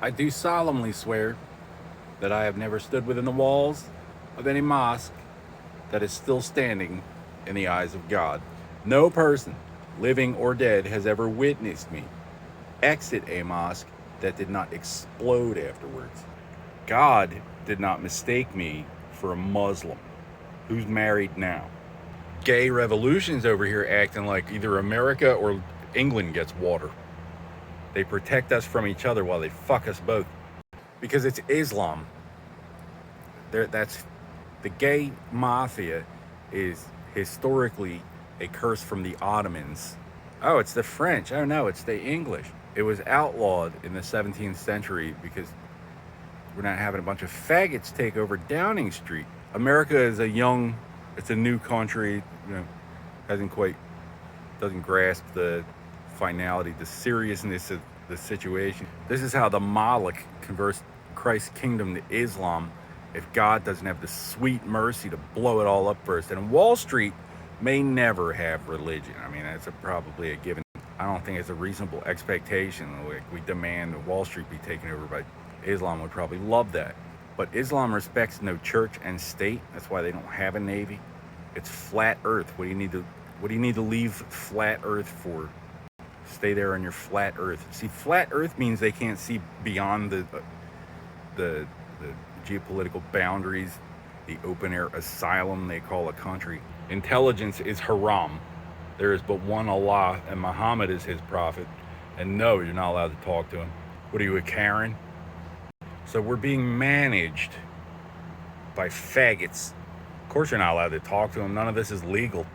I do solemnly swear that I have never stood within the walls of any mosque that is still standing in the eyes of God. No person, living or dead, has ever witnessed me exit a mosque that did not explode afterwards. God did not mistake me for a Muslim who's married now. Gay revolutions over here acting like either America or England gets water. They protect us from each other while they fuck us both. Because it's Islam. That's the gay mafia is historically a curse from the Ottomans. Oh, it's the French. Oh no, it's the English. It was outlawed in the 17th century because we're not having a bunch of faggots take over Downing Street. America is it's a new country, doesn't grasp the finality, the seriousness of the situation. This is how the Moloch converts Christ's kingdom to Islam if God doesn't have the sweet mercy to blow it all up first. And Wall Street may never have religion. I mean, that's probably a given. I don't think it's a reasonable expectation. Like we demand that Wall Street be taken over by Islam would probably love that. But Islam respects no church and state. That's why they don't have a navy. It's flat Earth. What do you need to leave flat Earth for? Stay there on your flat Earth. See, flat Earth means they can't see beyond the geopolitical boundaries, the open air asylum they call a country. Intelligence is haram. There is but one Allah, and Muhammad is his prophet. And no, you're not allowed to talk to him. What are you, a Karen? So we're being managed by faggots. Of course you're not allowed to talk to them. None of this is legal.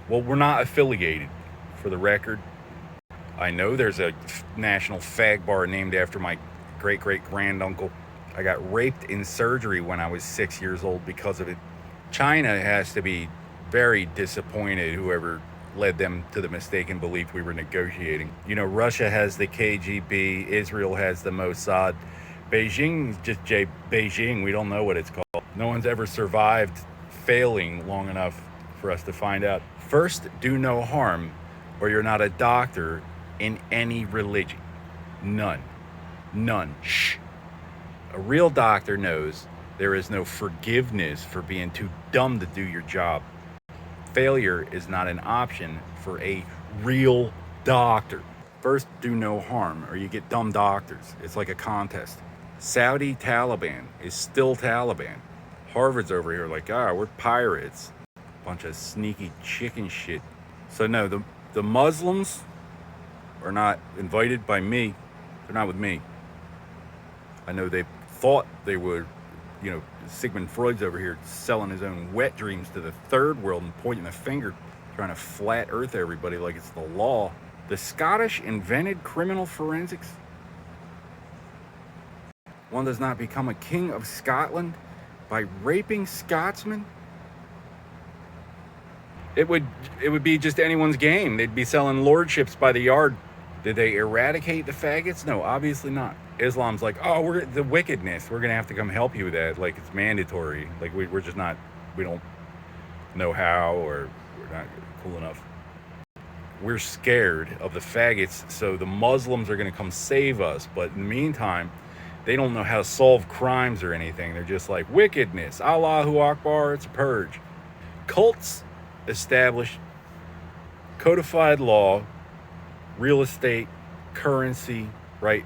Well, we're not affiliated, for the record. I know there's a national fag bar named after my great-great-granduncle. I got raped in surgery when I was 6 years old because of it. China has to be very disappointed, whoever led them to the mistaken belief we were negotiating. You know, Russia has the KGB, Israel has the Mossad. Beijing is just Beijing. We don't know what it's called. No one's ever survived failing long enough for us to find out. First, do no harm, or you're not a doctor in any religion. None. Shh. A real doctor knows there is no forgiveness for being too dumb to do your job. Failure is not an option for a real doctor. First, do no harm, or you get dumb doctors. It's like a contest. Saudi Taliban is still Taliban. Harvard's over here like, we're pirates. Bunch of sneaky chicken shit. So no, the Muslims are not invited by me. They're not with me. I know they thought they would, Sigmund Freud's over here selling his own wet dreams to the third world and pointing the finger, trying to flat earth everybody like it's the law. The Scottish invented criminal forensics. One does not become a king of Scotland by raping Scotsmen. It would be just anyone's game. They'd be selling lordships by the yard. Did they eradicate the faggots? No, obviously not. Islam's like, we're the wickedness. We're going to have to come help you with that. Like, it's mandatory. Like, we're just not, we don't know how, or we're not cool enough. We're scared of the faggots, so the Muslims are going to come save us. But in the meantime, they don't know how to solve crimes or anything. They're just like, wickedness, Allahu Akbar, it's a purge. Cults establish codified law, real estate, currency, right?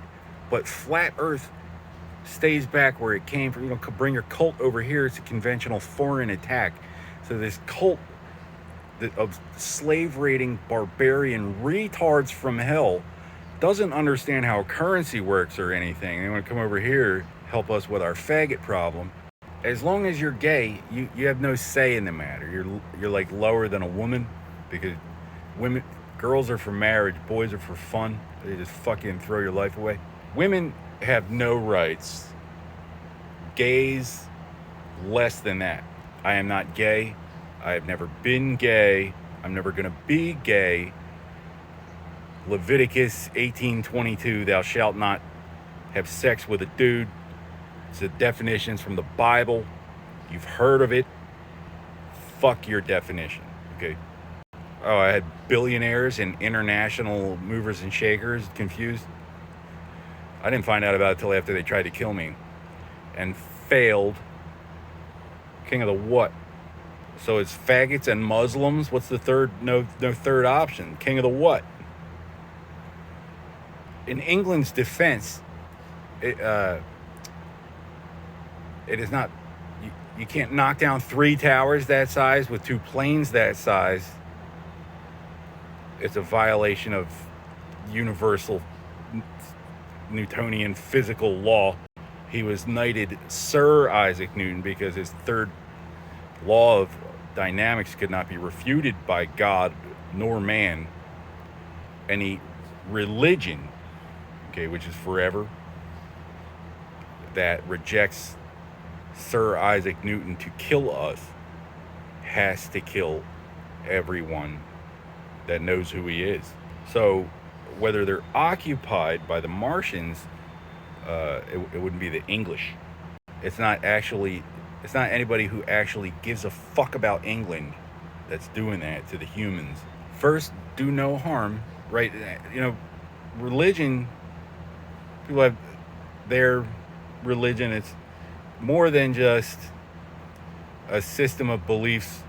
But flat Earth stays back where it came from. You don't bring your cult over here. It's a conventional foreign attack. So this cult of slave-raiding barbarian retards from hell doesn't understand how currency works or anything. They want to come over here, help us with our faggot problem. As long as you're gay, you have no say in the matter. You're like lower than a woman, because girls are for marriage, boys are for fun. They just fucking throw your life away. Women have no rights. Gays, less than that. I am not gay. I have never been gay. I'm never going to be gay. Leviticus 18:22, thou shalt not have sex with a dude. It's the definitions from the Bible. You've heard of it. Fuck your definition, okay? Oh, I had billionaires and international movers and shakers confused. I didn't find out about it till after they tried to kill me and failed. King of the what? So it's faggots and Muslims. What's the third? No third option. King of the what? In England's defense, it is not. You can't knock down 3 towers that size with 2 planes that size. It's a violation of universal Newtonian physical law. He was knighted Sir Isaac Newton because his third law of dynamics could not be refuted by God nor man. Any religion, okay, which is forever, that rejects Sir Isaac Newton to kill us has to kill everyone that knows who he is. So whether they're occupied by the Martians, it wouldn't be the English. It's not anybody who actually gives a fuck about England that's doing that to the humans. First, do no harm, right? You know, religion, people have their religion. It's more than just a system of beliefs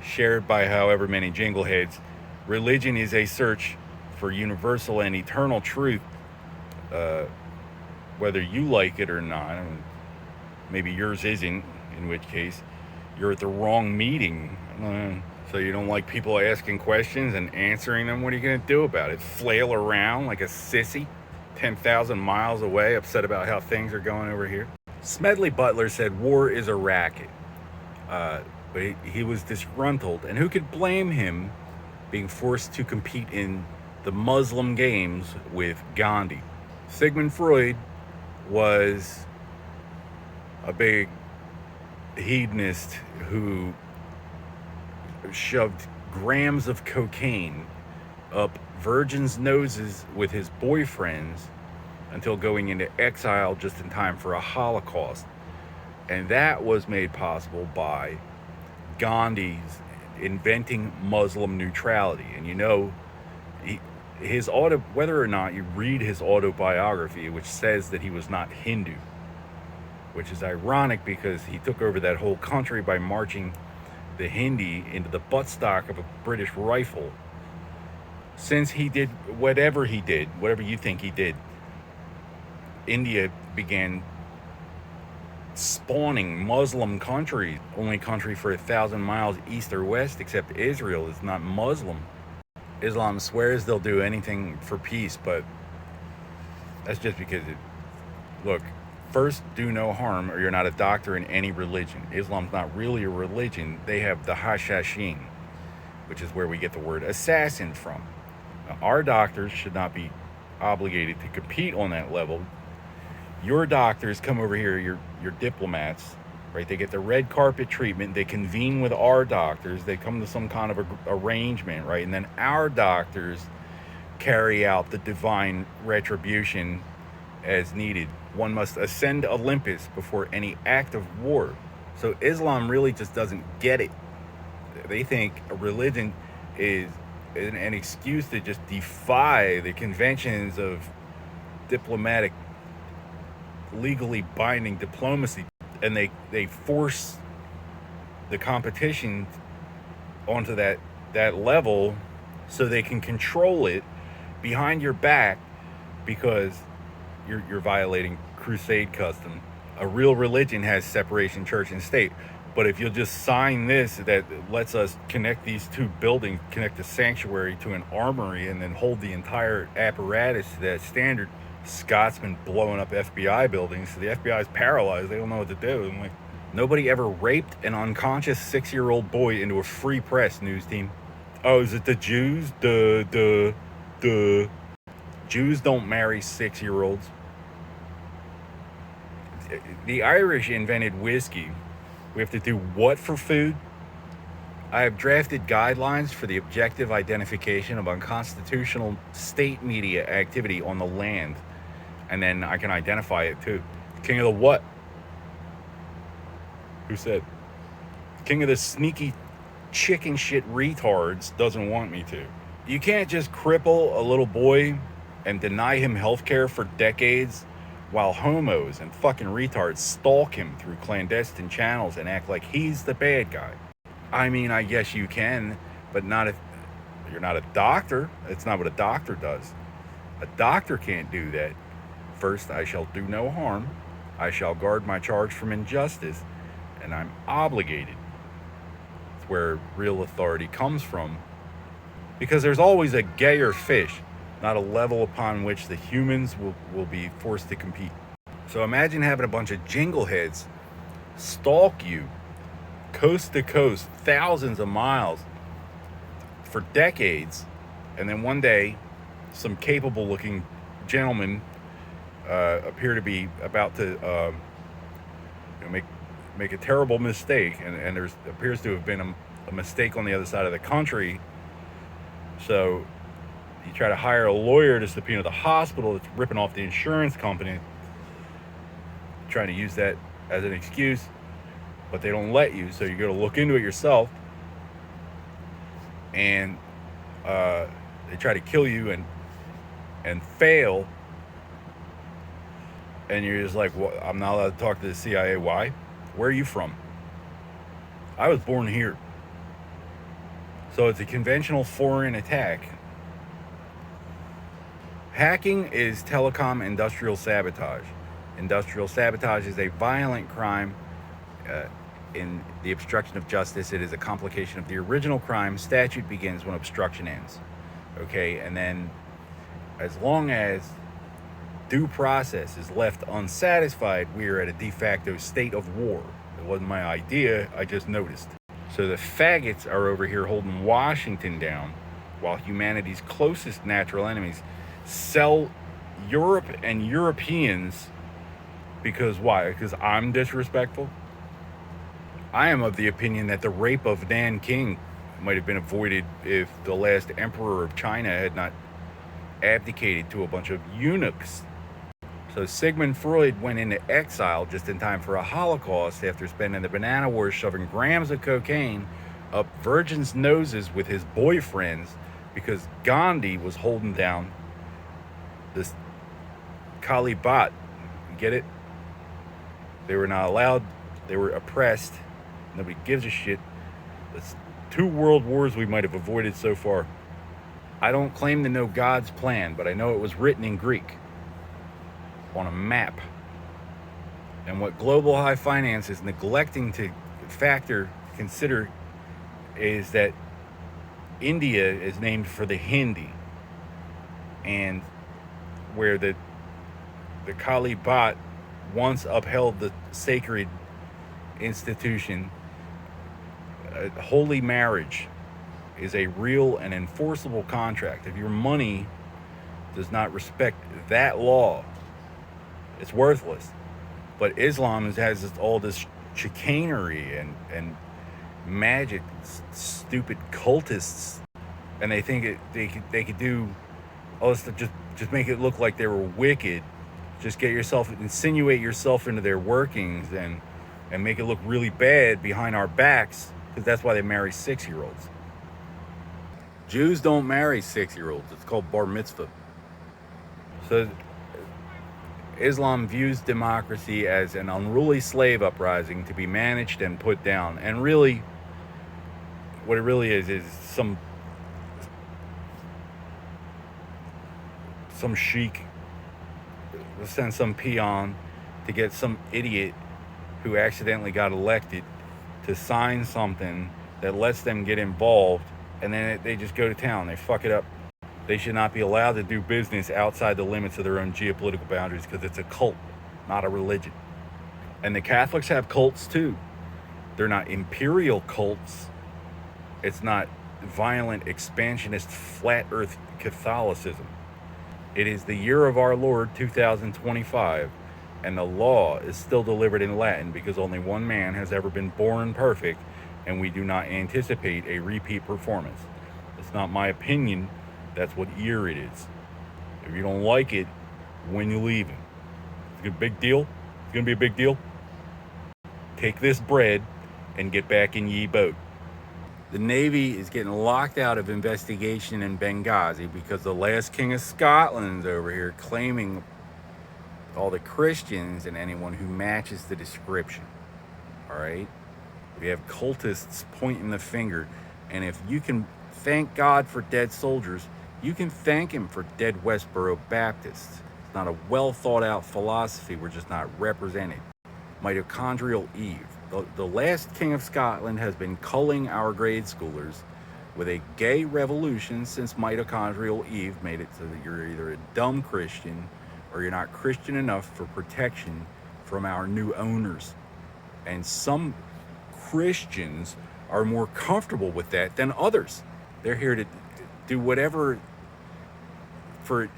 shared by however many jingleheads. Religion is a search for universal and eternal truth, whether you like it or not. Maybe yours isn't, in which case you're at the wrong meeting. So you don't like people asking questions and answering them. What are you going to do about it? Flail around like a sissy 10,000 miles away, upset about how things are going over here? Smedley Butler said war is a racket, but he was disgruntled, and who could blame him being forced to compete in the Muslim games with Gandhi? Sigmund Freud was a big hedonist who shoved grams of cocaine up virgins' noses with his boyfriends until going into exile just in time for a Holocaust. And that was made possible by Gandhi's inventing Muslim neutrality. And you know, whether or not you read his autobiography, which says that he was not Hindu, which is ironic because he took over that whole country by marching the Hindi into the buttstock of a British rifle. Since he did whatever you think he did, India began spawning Muslim countries. Only country for 1,000 miles east or west except Israel is not Muslim. Islam swears they'll do anything for peace, but that's just because look, first, do no harm or you're not a doctor in any religion. Islam's not really a religion. They have the Hashashin, which is where we get the word assassin from. Now, our doctors should not be obligated to compete on that level. Your doctors come over here, your diplomats, right? They get the red carpet treatment. They convene with our doctors. They come to some kind of arrangement, right? And then our doctors carry out the divine retribution as needed. One must ascend Olympus before any act of war. So Islam really just doesn't get it. They think a religion is an excuse to just defy the conventions of diplomatic, legally binding diplomacy. And they force the competition onto that level so they can control it behind your back because you're violating crusade custom. A real religion has separation church and state. But if you'll just sign this that lets us connect these two buildings, connect the sanctuary to an armory, and then hold the entire apparatus to that standard, Scott's been blowing up FBI buildings, so the FBI's paralyzed. They don't know what to do. I'm like, nobody ever raped an unconscious 6-year-old boy into a free press, news team. Oh, is it the Jews? The Jews don't marry 6-year-olds. The Irish invented whiskey. We have to do what for food? I have drafted guidelines for the objective identification of unconstitutional state media activity on the land. And then I can identify it too. King of the what? Who said? King of the sneaky chicken shit retards doesn't want me to. You can't just cripple a little boy and deny him health care for decades while homos and fucking retards stalk him through clandestine channels and act like he's the bad guy. I mean, I guess you can, but not if you're not a doctor. It's not what a doctor does. A doctor can't do that. First, I shall do no harm. I shall guard my charge from injustice, and I'm obligated. It's where real authority comes from, because there's always a gayer fish, not a level upon which the humans will be forced to compete. So imagine having a bunch of jingleheads stalk you coast to coast, thousands of miles for decades, and then one day some capable looking gentlemen appear to be about to make a terrible mistake, and there appears to have been a mistake on the other side of the country. So you try to hire a lawyer to subpoena the hospital that's ripping off the insurance company, trying to use that as an excuse, but they don't let you, so you got to look into it yourself, and they try to kill you and fail, and you're just like, well, I'm not allowed to talk to the CIA. Why? Where are you from? I was born here. So it's a conventional foreign attack. Hacking is telecom industrial sabotage. Industrial sabotage is a violent crime. In the obstruction of justice, it is a complication of the original crime. Statute begins when obstruction ends. Okay, and then as long as due process is left unsatisfied, we are at a de facto state of war. It wasn't my idea, I just noticed. So the faggots are over here holding Washington down, while humanity's closest natural enemies sell Europe and Europeans. Because why? Because I'm disrespectful? I am of the opinion that the rape of Nanking might have been avoided if the last emperor of China had not abdicated to a bunch of eunuchs. So Sigmund Freud went into exile just in time for a Holocaust after spending the banana wars shoving grams of cocaine up virgins' noses with his boyfriends, because Gandhi was holding down this Kali Bhat. You get it? They were not allowed. They were oppressed. Nobody gives a shit. That's 2 world wars we might have avoided so far. I don't claim to know God's plan, but I know it was written in Greek on a map. And what global high finance is neglecting to consider is that India is named for the Hindi, and where the Kali Bhat once upheld the sacred institution. Holy marriage is a real and enforceable contract. If your money does not respect that law, it's worthless. But Islam has all this chicanery and magic, stupid cultists, and they think they could do all this to just make it look like they were wicked. Just insinuate yourself into their workings and make it look really bad behind our backs, because that's why they marry 6-year-olds. Jews don't marry 6-year-olds. It's called bar mitzvah. So Islam views democracy as an unruly slave uprising to be managed and put down. And really, what it really is some sheik will send some peon to get some idiot who accidentally got elected to sign something that lets them get involved, and then they just go to town. They fuck it up. They should not be allowed to do business outside the limits of their own geopolitical boundaries, because it's a cult, not a religion. And the Catholics have cults too. They're not imperial cults. It's not violent, expansionist, flat earth Catholicism. It is the year of our Lord 2025, and the law is still delivered in Latin, because only one man has ever been born perfect, and we do not anticipate a repeat performance. It's not my opinion. That's what year it is. If you don't like it, when you leaving? It's a big deal. It's going to be a big deal. Take this bread and get back in ye boat. The Navy is getting locked out of investigation in Benghazi because the last King of Scotland's over here claiming all the Christians and anyone who matches the description. All right? We have cultists pointing the finger. And if you can thank God for dead soldiers, you can thank Him for dead Westboro Baptists. It's not a well thought out philosophy. We're just not represented. Mitochondrial Eve. The last king of Scotland has been culling our grade schoolers with a gay revolution since Mitochondrial Eve made it so that you're either a dumb Christian or you're not Christian enough for protection from our new owners. And some Christians are more comfortable with that than others. They're here to do whatever for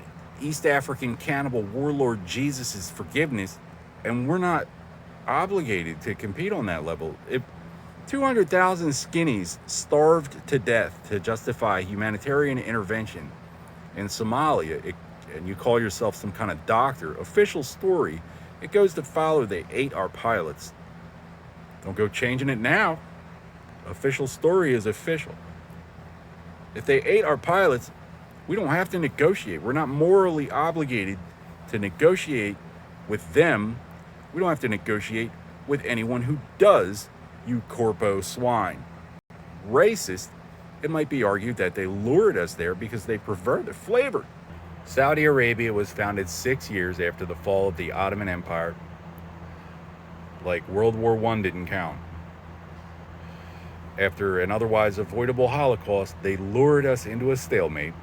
East African cannibal warlord Jesus' forgiveness, and we're not obligated to compete on that level. If 200,000 skinnies starved to death to justify humanitarian intervention in Somalia, and you call yourself some kind of doctor, official story, it goes to follow they ate our pilots. Don't go changing it now. Official story is official. If they ate our pilots, we don't have to negotiate. We're not morally obligated to negotiate with them. We don't have to negotiate with anyone who does, you corpo swine. Racist, it might be argued that they lured us there because they prefer the flavor. Saudi Arabia was founded 6 years after the fall of the Ottoman Empire. Like World War I didn't count. After an otherwise avoidable Holocaust, they lured us into a stalemate,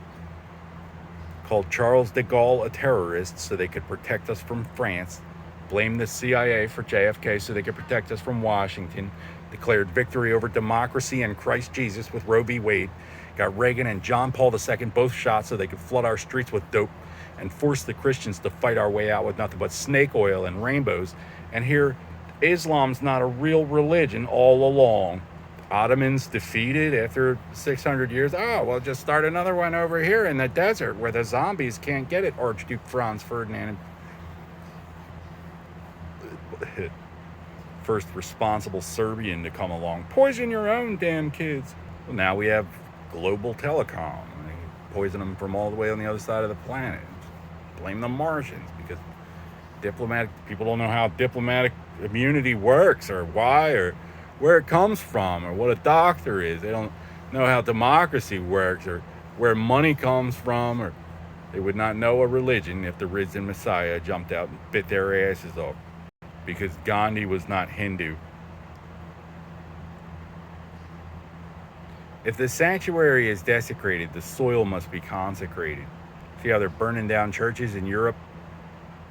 called Charles de Gaulle a terrorist so they could protect us from France, blamed the CIA for JFK so they could protect us from Washington, declared victory over democracy and Christ Jesus with Roe v. Wade, got Reagan and John Paul II both shot so they could flood our streets with dope and force the Christians to fight our way out with nothing but snake oil and rainbows. And here, Islam's not a real religion all along. Ottomans defeated after 600 years. Oh, well, just start another one over here in the desert where the zombies can't get it, Archduke Franz Ferdinand. First responsible Serbian to come along. Poison your own damn kids. Well, now we have global telecom. They poison them from all the way on the other side of the planet. Blame the Martians because people don't know how diplomatic immunity works or why or where it comes from or what a doctor is. They don't know how democracy works or where money comes from, or they would not know a religion if the risen Messiah jumped out and bit their asses off because Gandhi was not Hindu. If the sanctuary is desecrated, the soil must be consecrated. See how they're burning down churches in Europe?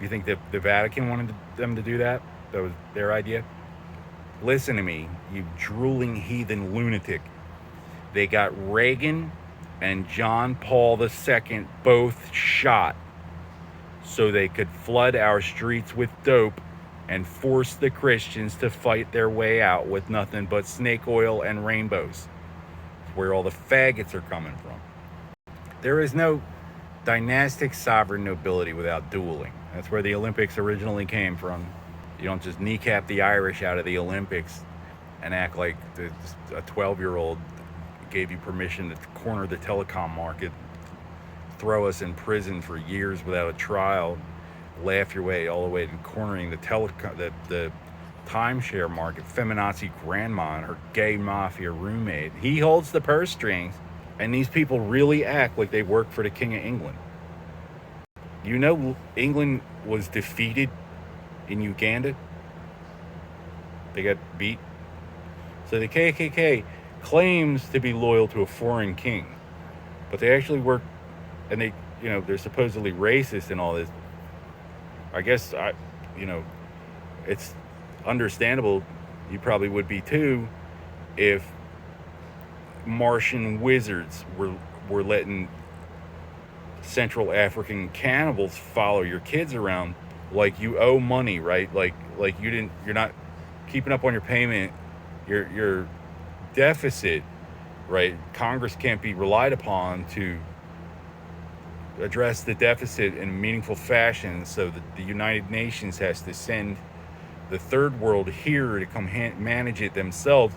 You think that the Vatican wanted them to do that? That was their idea? Listen to me, you drooling heathen lunatic. They got Reagan and John Paul II both shot so they could flood our streets with dope and force the Christians to fight their way out with nothing but snake oil and rainbows. It's where all the faggots are coming from. There is no dynastic sovereign nobility without dueling. That's where the Olympics originally came from. You don't just kneecap the Irish out of the Olympics and act like a 12-year-old gave you permission to corner the telecom market, throw us in prison for years without a trial, laugh your way all the way to cornering the timeshare market, feminazi grandma and her gay mafia roommate. He holds the purse strings, and these people really act like they work for the King of England. You know England was defeated in Uganda? They got beat. So the KKK claims to be loyal to a foreign king, but they actually work, and they're supposedly racist and all this. I guess it's understandable. You probably would be too if Martian wizards were letting Central African cannibals follow your kids around like you owe money, right? Like you're not keeping up on your payment, your deficit, right? Congress can't be relied upon to address the deficit in a meaningful fashion, so that the United Nations has to send the third world here to come manage it themselves.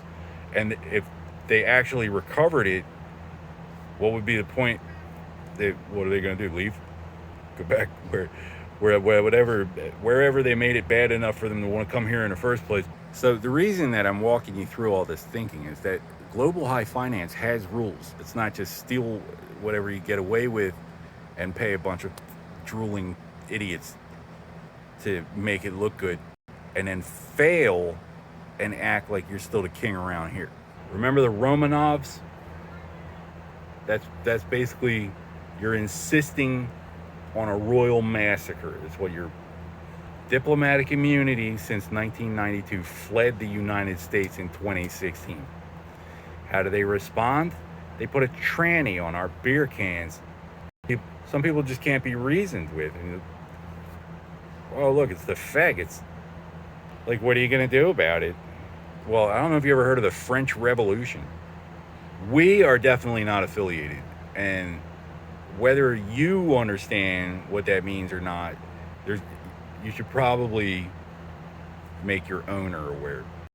And if they actually recovered it, what would be the point? What are they going to do? Leave? Go back wherever they made it bad enough for them to want to come here in the first place. So the reason that I'm walking you through all this thinking is that global high finance has rules. It's not just steal whatever you get away with and pay a bunch of drooling idiots to make it look good and then fail and act like you're still the king around here. Remember the Romanovs? That's basically, you're insisting on a royal massacre. It's what your diplomatic immunity since 1992 fled the United States in 2016. How do they respond? They put a tranny on our beer cans. Some people just can't be reasoned with. And, oh, look, it's the faggots. Like, what are you going to do about it? Well, I don't know if you ever heard of the French Revolution. We are definitely not affiliated. And whether you understand what that means or not, you should probably make your owner aware.